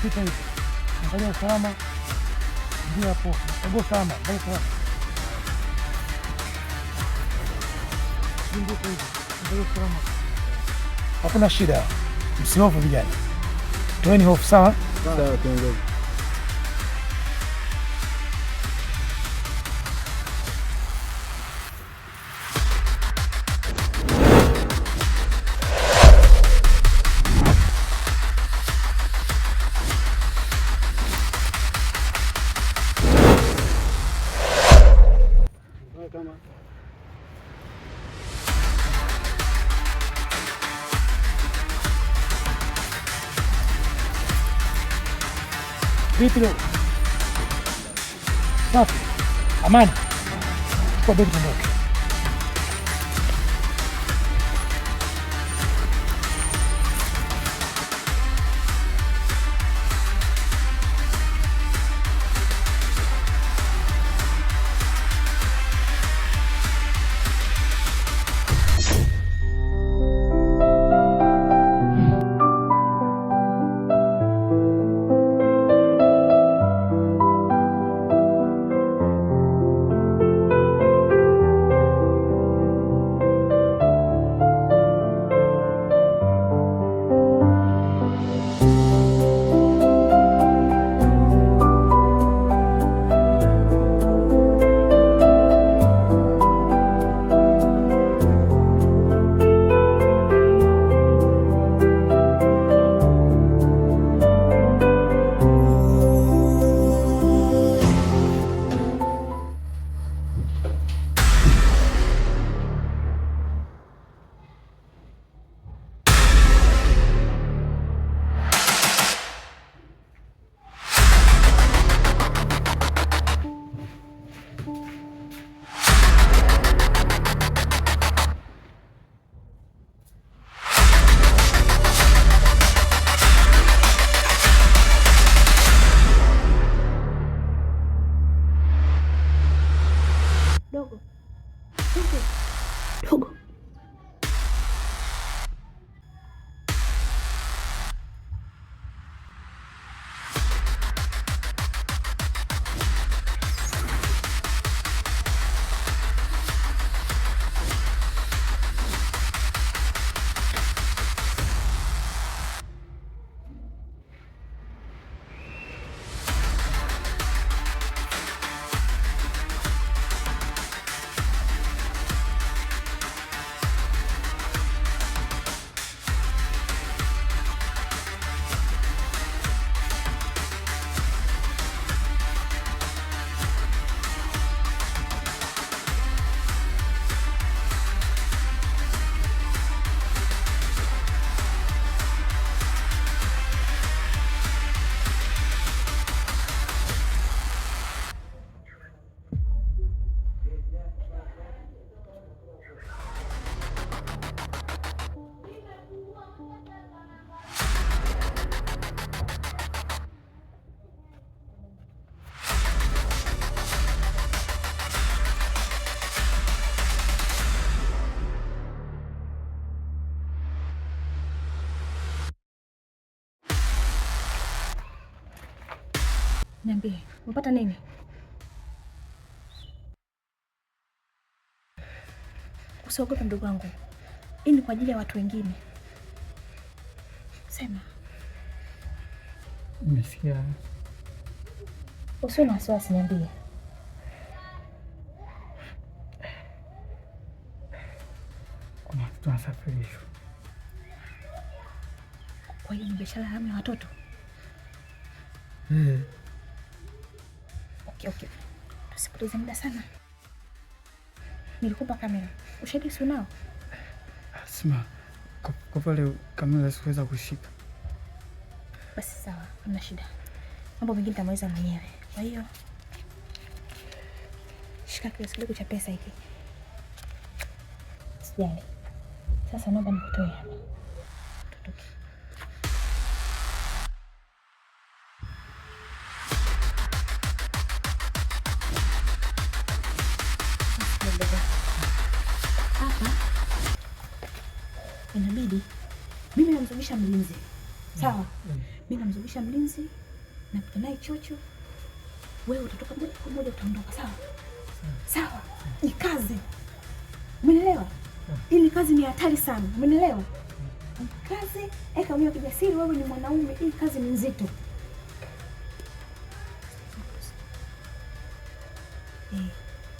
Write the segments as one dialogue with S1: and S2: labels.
S1: pita hivi. Angalia usalama. Ndio hapo. Chagua salama, angalia salama. Ndio hivi. Angalia salama. Hakuna shida. Msihofu vijana. Toeni hofu sawa?
S2: Sawa, tuongee.
S1: Vipi leo? Safi. Amani. Kwa begi tuondoke.
S3: Dogo. Niambie, umepata nini? Usiogope ndugu wangu. Hii ni kwa ajili ya watu wengine. Sema.
S1: Nimesikia.
S3: Usiwe na wasiwasi, niambie.
S1: Kuna watu tunasafirishwa.
S3: Kwa hiyo ni biashara haramu ya watoto? Okay. Tusipoteze muda sana. Nilikupa kamera. Ushahidi si unao?
S1: Asma, kwa pale kamera sikuweza kushika.
S3: Basi sawa, hamna shida. Mambo mengine nitamaliza mwenyewe. Kwa hiyo shika kiasi kidogo cha pesa hiki. Sijali. Sasa naomba nikutoe hapa. Tutoke. Hapa inabidi mimi namzungusha mlinzi. Sawa? Mimi namzungusha mlinzi, napita naye chocho. Wewe utatoka moja kwa moja utaondoka, sawa? Sawa. Ikaze. Umeelewa? Ili kazi ni hatari sana. Umeelewa? Kazi, eka moyo kijasiri, wewe ni mwanaume, hii kazi ni nzito.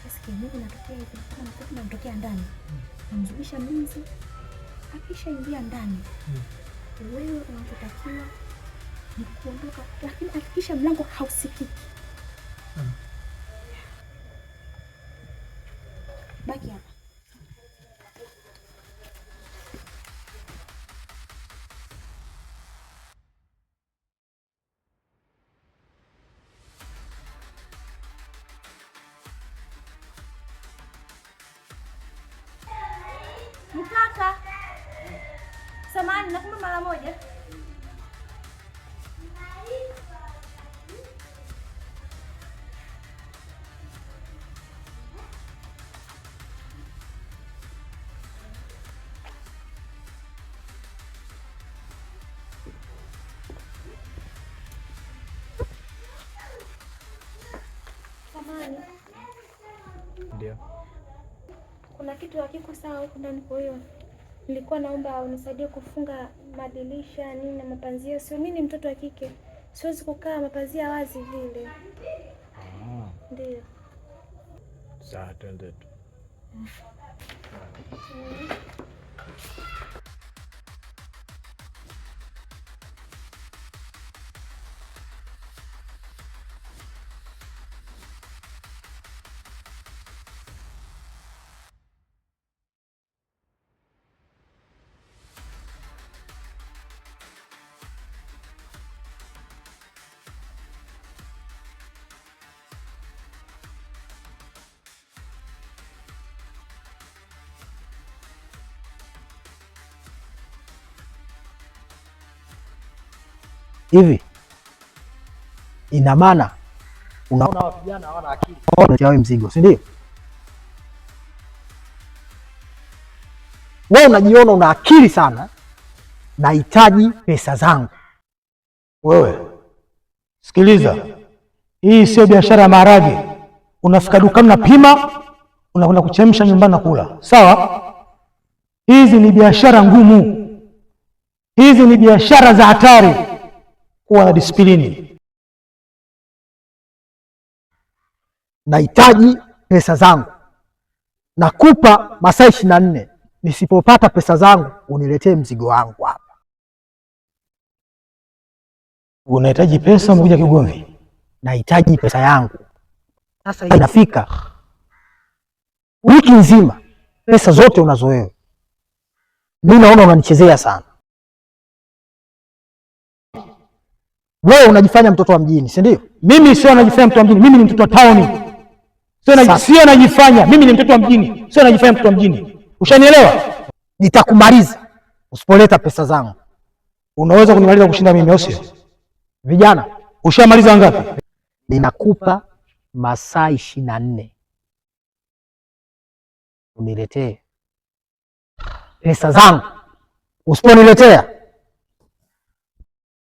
S3: Sasa mimi natokea hivi, kama natokea ndani. Namzungusha mlinzi. Akisha ingia ndani. Wewe unachotakiwa ni kuondoka, lakini hakikisha mlango hausikiki. Baki hapa. Mkaka. Samahani, nakuomba mara moja. Samahani.
S2: Ndio.
S3: Kuna kitu hakiko sawa huko ndani, kwa hiyo nilikuwa naomba unisaidie kufunga madirisha nini na mapazia. Sio, mimi ni mtoto wa kike, siwezi kukaa mapazia wazi vile. Ndio.
S2: Sawa, twende tu.
S4: Hivi ina maana unaona vijana hawana akili, wewe mzigo, si ndio? Wewe unajiona una akili sana, nahitaji pesa zangu.
S1: Wewe sikiliza, hii sio biashara ya maharage. Unafika dukani na pima, unakwenda kuchemsha nyumbani na kula, sawa? Hizi ni biashara ngumu, hizi ni biashara za hatari. Kuwa na disiplini.
S4: Nahitaji pesa zangu, nakupa masaa 24. Nisipopata pesa zangu uniletee mzigo wangu hapa.
S1: Unahitaji pesa, umekuja kigomvi?
S4: Nahitaji pesa yangu. Sasa inafika wiki nzima, pesa zote unazo wewe. Mimi naona unanichezea sana. Wewe unajifanya mtoto wa mjini, si ndio?
S1: Mimi sio najifanya mtoto wa mjini, mimi ni mtoto wa town. Sio najifanya, mimi ni mtoto wa mjini, sio najifanya mtoto wa mjini. Ushanielewa?
S4: Nitakumaliza usipoleta pesa zangu.
S1: Unaweza kunimaliza kushinda mimi, sio?
S4: Vijana,
S1: ushamaliza ngapi?
S4: Ninakupa masaa 24. Uniletee pesa zangu. Usiponiletea,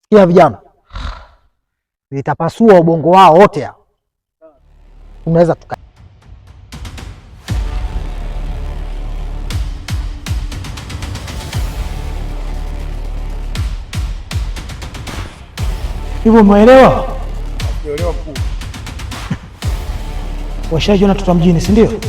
S4: sikia vijana, nitapasua ubongo wao wote hao. Unaweza tuka
S1: hivyo, umeelewa?
S2: Umeelewa mkuu?
S1: Washajiona mtoto wa mjini, si ndio?